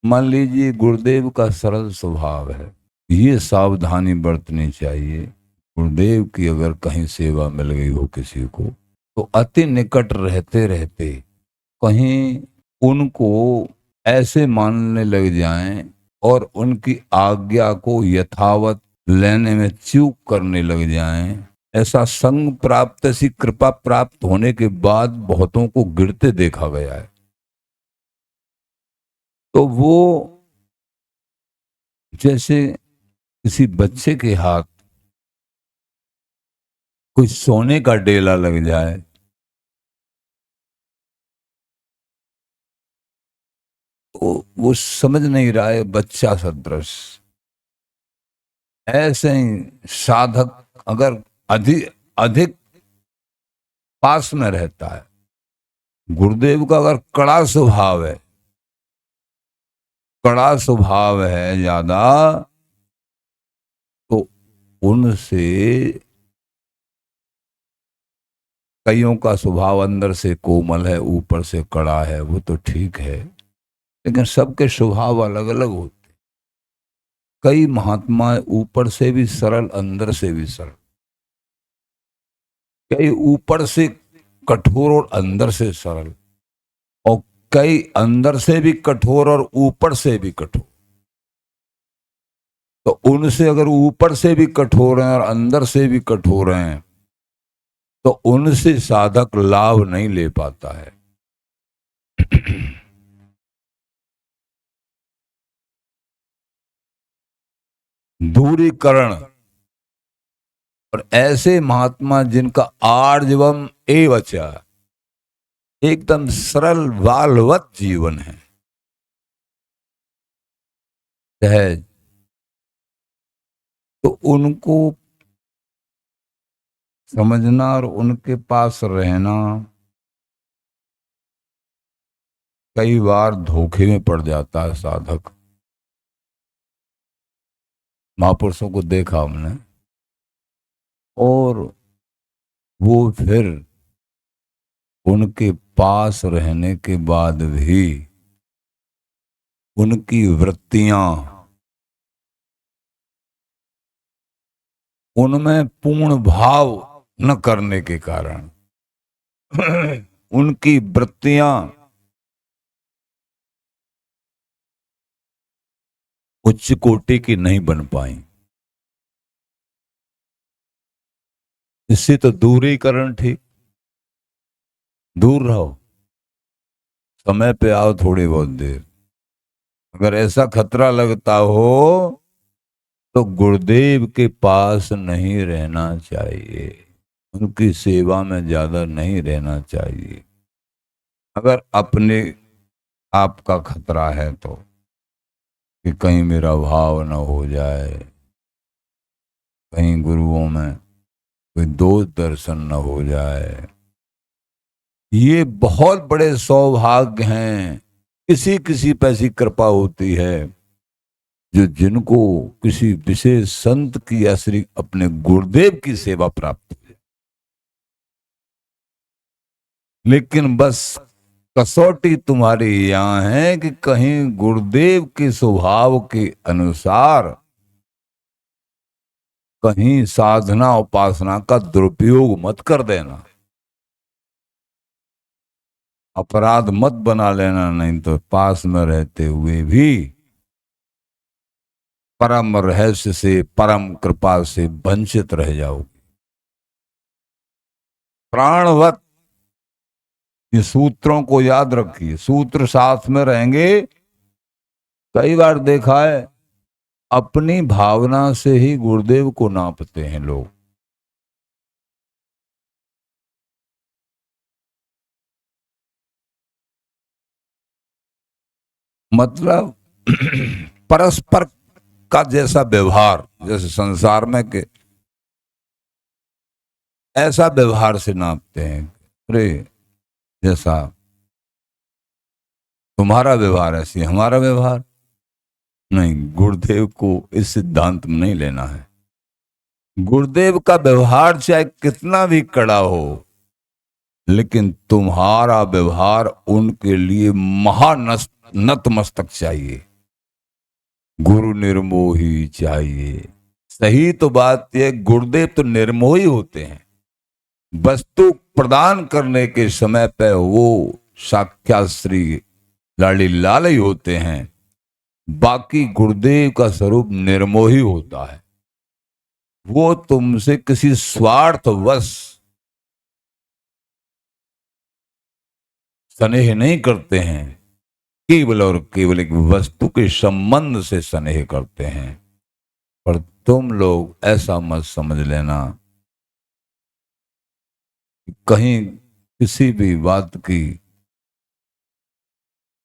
मान लीजिए गुरुदेव का सरल स्वभाव है, ये सावधानी बरतनी चाहिए। गुरुदेव की अगर कहीं सेवा मिल गई हो किसी को, तो अति निकट रहते रहते कहीं उनको ऐसे मानने लग जाएं और उनकी आज्ञा को यथावत लेने में चूक करने लग जाएं। ऐसा संग प्राप्त, ऐसी कृपा प्राप्त होने के बाद बहुतों को गिरते देखा गया है। तो वो जैसे किसी बच्चे के हाथ कोई सोने का डेला लग जाए, तो वो समझ नहीं रहा है, बच्चा सदृश। ऐसे ही साधक अगर अधिक अधिक पास में रहता है, गुरुदेव का अगर कड़ा स्वभाव है ज्यादा, तो उनसे कईयों का स्वभाव अंदर से कोमल है, ऊपर से कड़ा है, वो तो ठीक है, लेकिन सबके स्वभाव अलग अलग होते। कई महात्मा ऊपर से भी सरल, अंदर से भी सरल। कई ऊपर से कठोर और अंदर से सरल, और कई अंदर से भी कठोर और ऊपर से भी कठोर। तो उनसे अगर ऊपर से भी कठोर हैं और अंदर से भी कठोर हैं, तो उनसे साधक लाभ नहीं ले पाता है। दूरीकरण। और ऐसे महात्मा जिनका आर्जवम एवचा, एकदम सरल बालवत जीवन है, सहज, तो उनको समझना और उनके पास रहना कई बार धोखे में पड़ जाता है साधक। महापुरुषों को देखा हमने, और वो फिर उनके पास रहने के बाद भी उनकी वृत्तियां, उनमें पूर्ण भाव न करने के कारण उनकी वृत्तियां उच्च कोटि की नहीं बन पाई। इससे तो दूरीकरण ठीक, दूर रहो, समय पे आओ थोड़ी बहुत देर। अगर ऐसा खतरा लगता हो तो गुरुदेव के पास नहीं रहना चाहिए, उनकी सेवा में ज्यादा नहीं रहना चाहिए। अगर अपने आप का खतरा है तो, कि कहीं मेरा भाव न हो जाए, कहीं गुरुओं में कोई दोष दर्शन न हो जाए। ये बहुत बड़े सौभाग्य हैं। किसी किसी पे ऐसी कृपा होती है जो जिनको किसी विशेष संत की या श्री अपने गुरुदेव की सेवा प्राप्त है। लेकिन बस कसौटी तुम्हारी यहां है कि कहीं गुरुदेव के स्वभाव के अनुसार कहीं साधना उपासना का दुरुपयोग मत कर देना, अपराध मत बना लेना, नहीं तो पास में रहते हुए भी परम रहस्य से, परम कृपा से वंचित रह जाओगे। प्राणवत, ये सूत्रों को याद रखिए, सूत्र साथ में रहेंगे। कई बार देखा है अपनी भावना से ही गुरुदेव को नापते हैं लोग। मतलब परस्पर का जैसा व्यवहार, जैसे संसार में के ऐसा व्यवहार से नापते हैं। अरे जैसा तुम्हारा व्यवहार ऐसी हमारा व्यवहार नहीं। गुरुदेव को इस सिद्धांत में नहीं लेना है। गुरुदेव का व्यवहार चाहे कितना भी कड़ा हो, लेकिन तुम्हारा व्यवहार उनके लिए महानतमस्तक चाहिए। गुरु निर्मोही चाहिए। सही तो बात यह, गुरुदेव तो निर्मोही होते हैं। वस्तु प्रदान करने के समय पे वो साक्षात श्री लाली लाल ही होते हैं। बाकी गुरुदेव का स्वरूप निर्मोही होता है। वो तुमसे किसी स्वार्थवश स्नेह नहीं करते हैं, केवल और केवल एक वस्तु के संबंध से स्नेह करते हैं। पर तुम लोग ऐसा मत समझ लेना कि कहीं किसी भी बात की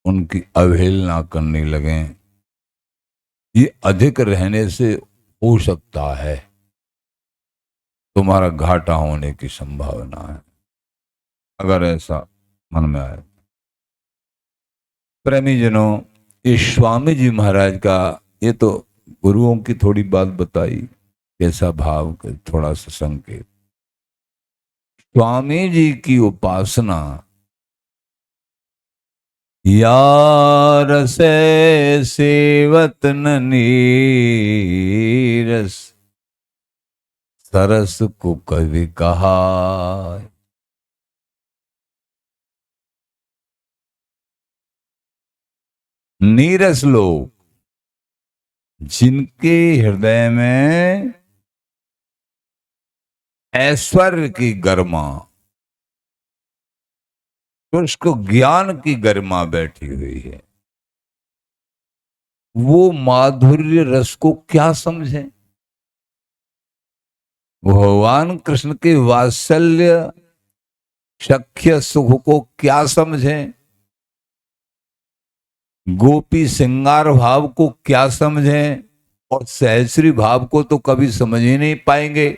उनकी अवहेलना करने लगे। ये अधिक रहने से हो सकता है तुम्हारा घाटा होने की संभावना है, अगर ऐसा मन में आए। प्रेमी जनों, ये स्वामी जी महाराज का, ये तो गुरुओं की थोड़ी बात बताई, कैसा भाव, थोड़ा सा संकेत। स्वामी जी की उपासना यार से सेवत न नीरस, सरस को कवि कहा। नीरस लोग जिनके हृदय में ऐश्वर्य की गरिमा, तो उसको ज्ञान की गरिमा बैठी हुई है, वो माधुर्य रस को क्या समझे? भगवान कृष्ण के वात्सल्य सख्य सुख को क्या समझे? गोपी श्रृंगार भाव को क्या समझे? और सहस्री भाव को तो कभी समझ ही नहीं पाएंगे।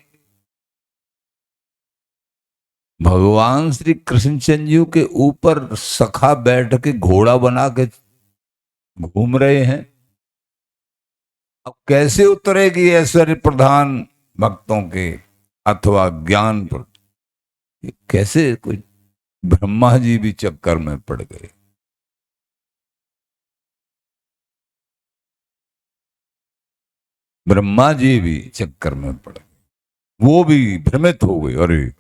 भगवान श्री कृष्णचंद्र जी के ऊपर सखा बैठ के घोड़ा बना के घूम रहे हैं। अब कैसे उतरेगी ऐश्वर्य प्रधान भक्तों के अथवा ज्ञान पर? कैसे? कोई ब्रह्मा जी भी चक्कर में पड़ गए। ब्रह्मा जी भी चक्कर में पड़ गए, वो भी भ्रमित हो गए। अरे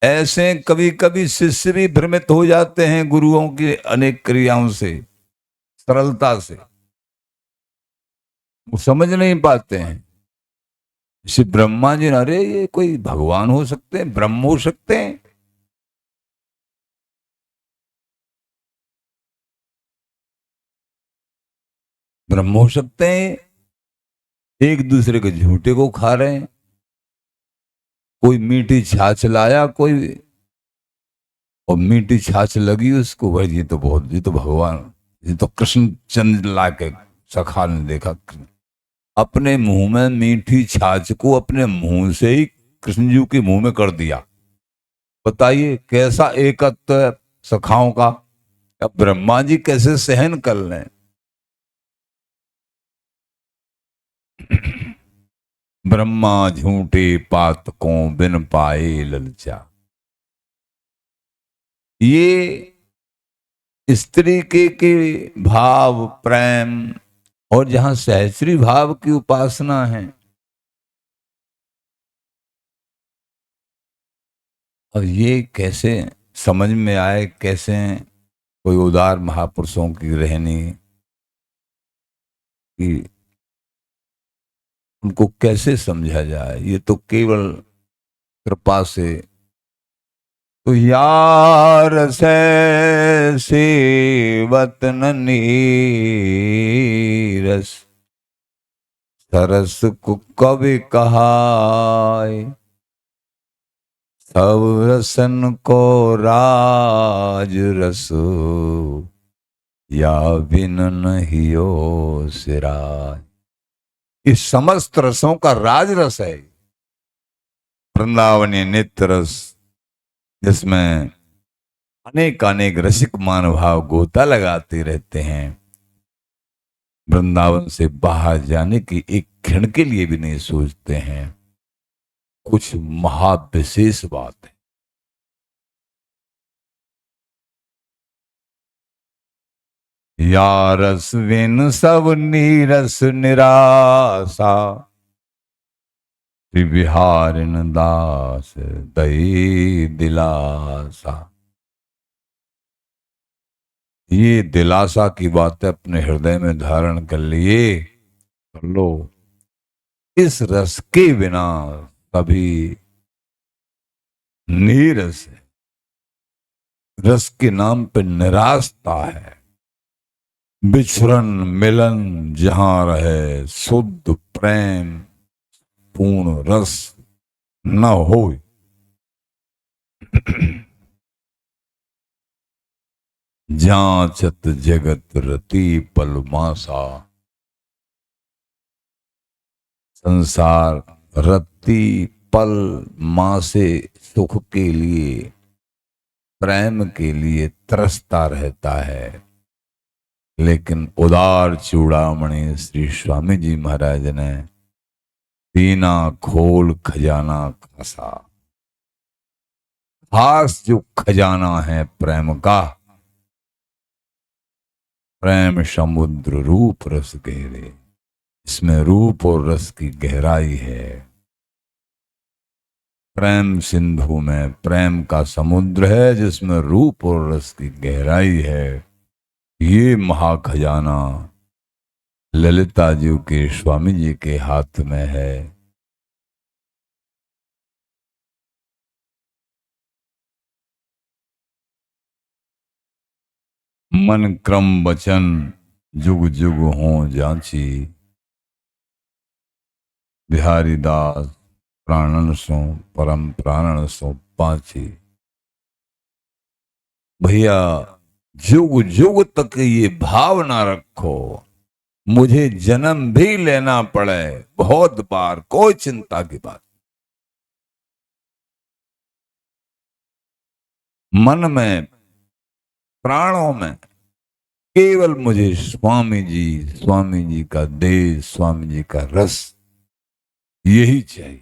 ऐसे कभी कभी शिष्य भी भ्रमित हो जाते हैं गुरुओं की अनेक क्रियाओं से, सरलता से वो समझ नहीं पाते हैं। जैसे ब्रह्मा जी, अरे ये कोई भगवान हो सकते हैं, ब्रह्म हो सकते हैं? ब्रह्म हो सकते हैं? एक दूसरे के झूठे को खा रहे हैं। कोई मीठी छाछ लाया कोई, और मीठी छाछ लगी उसको, भाई ये तो बहुत, ये तो भगवान, ये तो कृष्ण चंद्र ला के सखा ने देखा। अपने मुंह में मीठी छाछ को अपने मुंह से ही कृष्ण जी के मुंह में कर दिया। बताइए कैसा एकत्व है सखाओं का। अब ब्रह्मा जी कैसे सहन कर लें? ब्रह्मा झूठे पातकों बिन पाए ललचा। ये स्त्री के भाव प्रेम, और जहां सहस्री भाव की उपासना है, और ये कैसे समझ में आए? कैसे कोई उदार महापुरुषों की रहनी कि उनको कैसे समझा जाए? ये तो केवल कृपा से। तो यार से सेवत न नीरस, सरस को कवि कहाय। सब रसन को राज रस, या बिन हियो सिराय। इस समस्त रसों का राज रस है वृंदावनी नित्य रस, जिसमें अनेक अनेक रसिक मानभाव गोता लगाते रहते हैं। वृंदावन से बाहर जाने की एक क्षण के लिए भी नहीं सोचते हैं। कुछ महाविशेष बात है। या रस बिन सब नीरस निरासा, श्री बिहारिन दास दई दिलासा। ये दिलासा की बातें अपने हृदय में धारण कर लिए, कर लो। इस रस के बिना कभी नीरस है, रस के नाम पे निराशता है। बिछुरन मिलन जहां रहे, शुद्ध प्रेम पूर्ण रस न हो। जांचत जगत रति पलमासा, संसार रति पल मासे सुख के लिए, प्रेम के लिए तरसता रहता है। लेकिन उदार चूड़ामणि श्री स्वामी जी महाराज ने सीना खोल खजाना खासा, खास जो खजाना है प्रेम का, प्रेम समुद्र रूप रस गहरे, इसमें रूप और रस की गहराई है। प्रेम सिंधु में प्रेम का समुद्र है जिसमें रूप और रस की गहराई है। ये महाखजाना ललिता जी के स्वामी जी के हाथ में है। मन क्रम वचन जुग जुग हो जांची, बिहारी दास प्राणन सो परम प्राणन सो पाची। भैया जुग जुग तक ये भावना रखो, मुझे जन्म भी लेना पड़े बहुत बार, कोई चिंता की बात। मन में प्राणों में केवल मुझे स्वामी जी का देश, स्वामी जी का रस, यही चाहिए।